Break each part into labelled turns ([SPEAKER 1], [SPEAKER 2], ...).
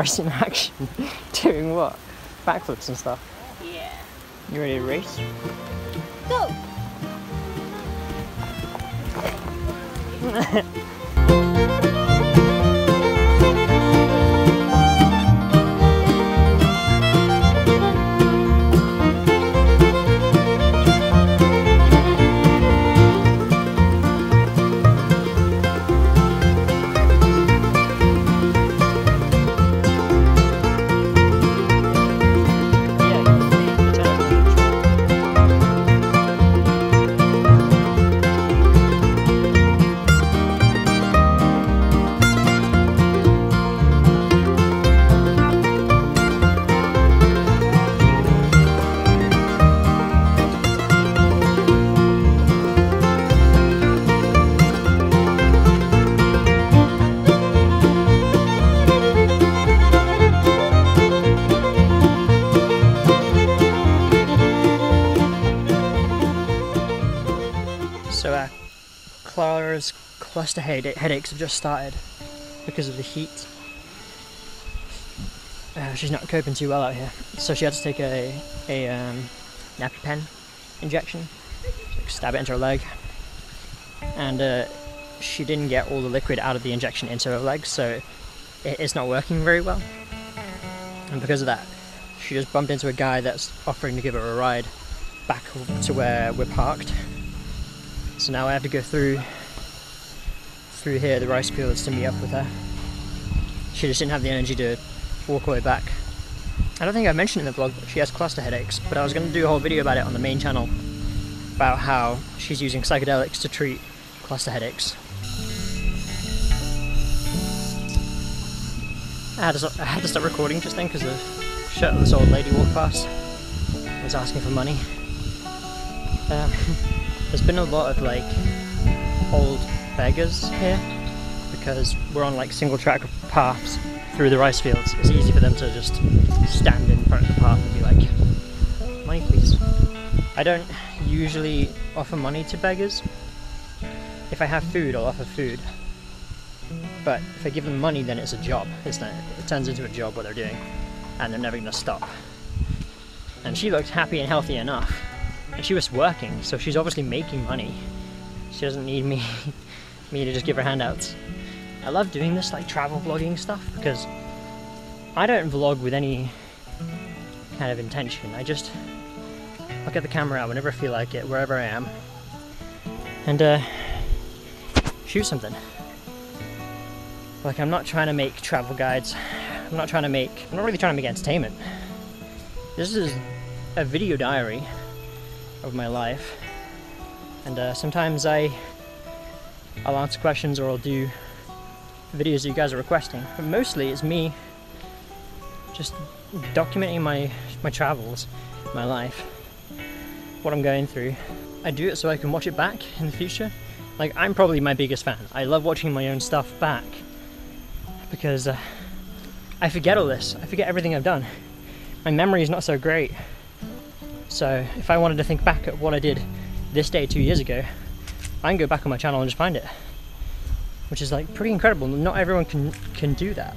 [SPEAKER 1] Taurus in action. Doing what? Backflips and stuff.
[SPEAKER 2] Yeah.
[SPEAKER 1] You ready to race?
[SPEAKER 2] Go!
[SPEAKER 1] So Klara's cluster headaches have just started because of the heat. She's not coping too well out here, so she had to take a EpiPen injection, stab it into her leg, and she didn't get all the liquid out of the injection into her leg, so it's not working very well. And because of that, she just bumped into a guy that's offering to give her a ride back to where we're parked. So now I have to go through here, the rice fields, to meet up with her. She just didn't have the energy to walk all the way back. I don't think I mentioned in the vlog that she has cluster headaches, but I was going to do a whole video about it on the main channel, about how she's using psychedelics to treat cluster headaches. I had to stop recording just then because a shirtless old lady walked past and was asking for money. There's been a lot of like old beggars here because we're on like single track paths through the rice fields. It's easy for them to just stand in front of the path and be like, money please. I don't usually offer money to beggars. If I have food, I'll offer food. But if I give them money, then it's a job, isn't it? It turns into a job what they're doing, and they're never going to stop. And she looked happy and healthy enough. And she was working, so she's obviously making money. She doesn't need me to just give her handouts. I love doing this like travel vlogging stuff because I don't vlog with any kind of intention. I'll get the camera out whenever I feel like it, wherever I am, and shoot something. Like, I'm not trying to make travel guides. I'm not really trying to make entertainment. This is a video diary of my life, and sometimes I'll answer questions or I'll do videos that you guys are requesting, but mostly it's me just documenting my travels, my life, what I'm going through. I do it so I can watch it back in the future. Like, I'm probably my biggest fan. I love watching my own stuff back because I forget all this. I forget everything I've done. My memory is not so great. So if I wanted to think back at what I did this day 2 years ago, I can go back on my channel and just find it, which is like pretty incredible. Not everyone can do that.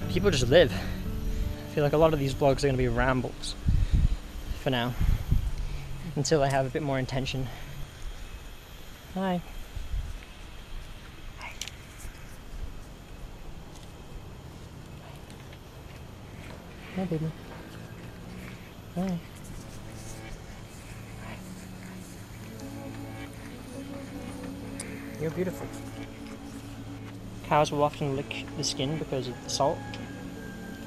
[SPEAKER 1] People just live. I feel like a lot of these vlogs are going to be rambles for now, until I have a bit more intention. Hi. Hi, baby. Hi. You're beautiful. Cows will often lick the skin because of the salt.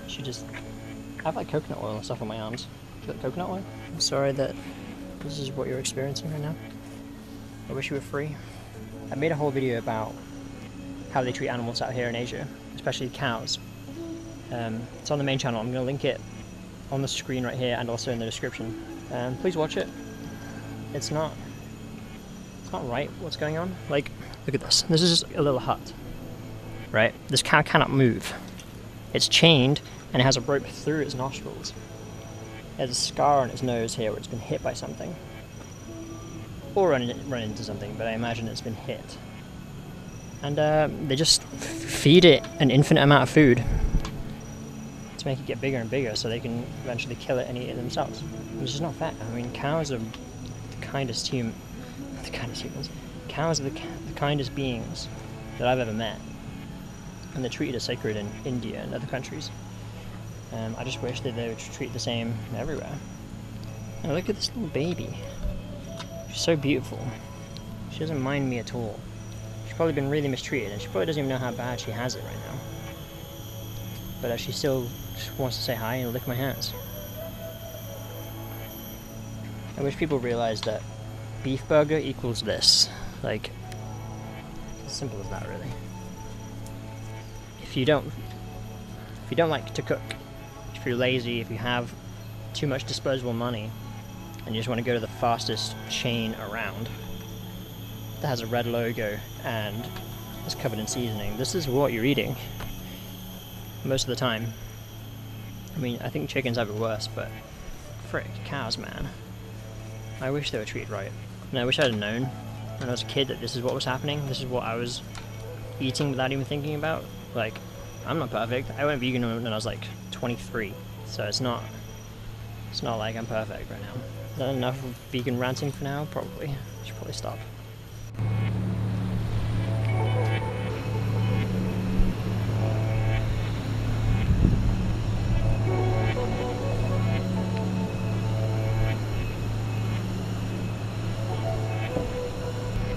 [SPEAKER 1] I have like coconut oil and stuff on my arms. Is that coconut oil? I'm sorry that this is what you're experiencing right now. I wish you were free. I made a whole video about how they treat animals out here in Asia, especially cows. It's on the main channel. I'm going to link it on the screen right here and also in the description. Please watch it. It's not right what's going on. Like, look at this. This is just a little hut, right? This cow cannot move. It's chained and it has a rope through its nostrils. It has a scar on its nose here where it's been hit by something. Or run into something, but I imagine it's been hit. And they just feed it an infinite amount of food. to make it get bigger and bigger so they can eventually kill it and eat it themselves. Which is not fair. I mean, cows are the kindest humans. Cows are the kindest beings that I've ever met. And they're treated as sacred in India and other countries. I just wish that they would treat the same everywhere. And look at this little baby. She's so beautiful. She doesn't mind me at all. She's probably been really mistreated, and she probably doesn't even know how bad she has it right now. But she still just wants to say hi and lick my hands. I wish people realized that beef burger equals this. Like, it's as simple as that, really. If you don't like to cook, if you're lazy, if you have too much disposable money, and you just want to go to the fastest chain around that has a red logo and is covered in seasoning, this is what you're eating most of the time. I mean, I think chickens have it worse, but frick, cows, man. I wish they were treated right. And I wish I'd have known when I was a kid that this is what was happening, this is what I was eating without even thinking about. Like, I'm not perfect. I went vegan when I was like 23, so it's not like I'm perfect right now. Is that enough of vegan ranting for now? Probably. I should probably stop.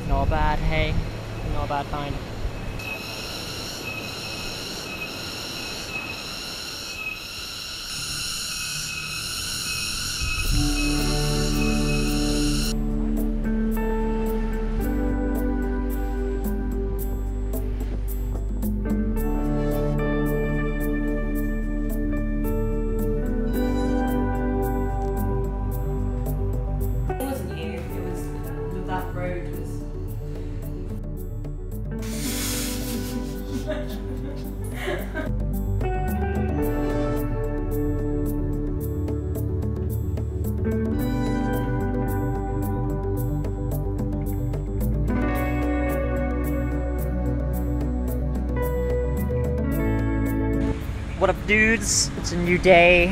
[SPEAKER 1] Not bad, hey. Not a bad find. What up, dudes? It's a new day,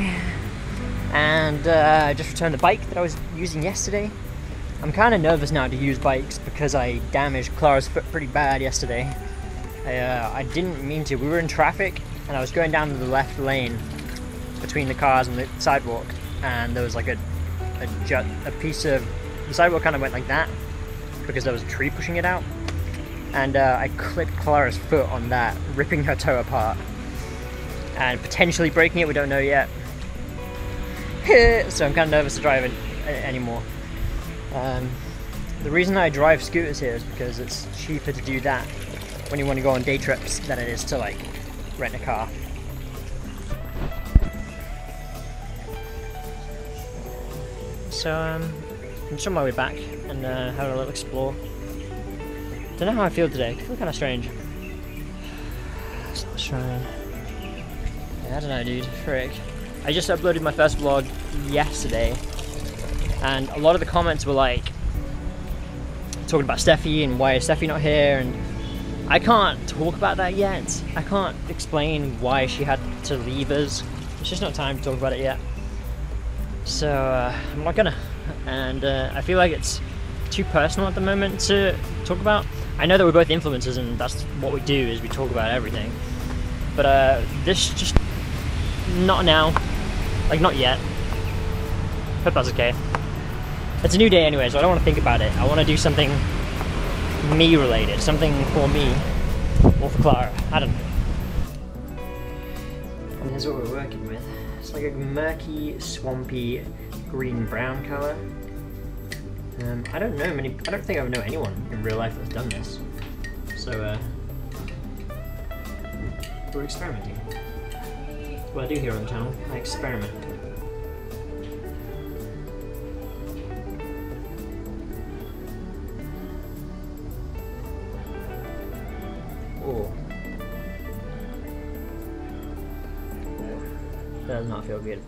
[SPEAKER 1] and I just returned the bike that I was using yesterday. I'm kind of nervous now to use bikes because I damaged Klara's foot pretty bad yesterday. I didn't mean to. We were in traffic, and I was going down to the left lane between the cars and the sidewalk, and there was like a piece of the sidewalk kind of went like that because there was a tree pushing it out, and I clipped Klara's foot on that, ripping her toe apart. And potentially breaking it, we don't know yet. So I'm kind of nervous to drive it anymore. The reason I drive scooters here is because it's cheaper to do that when you want to go on day trips than it is to like rent a car. So I'm just on my way back and having a little explore. Don't know how I feel today. I feel kind of strange. It's not a shrine. I don't know, dude, frick. I just uploaded my first vlog yesterday, and a lot of the comments were like, talking about Steffi and why is Steffi not here, and I can't talk about that yet. I can't explain why she had to leave us. It's just not time to talk about it yet. So, I'm not gonna. And I feel like it's too personal at the moment to talk about. I know that we're both influencers and that's what we do, is we talk about everything. But this just... not now, like not yet. Hope that's okay. It's a new day anyway, so I don't want to think about it. I want to do something me related, something for me or for Klara. I don't know. And here's what we're working with. It's like a murky, swampy, green-brown color. I don't think I know anyone in real life that's done this. So we're experimenting. What I do here on the channel, I experiment. Oh. That does not feel good.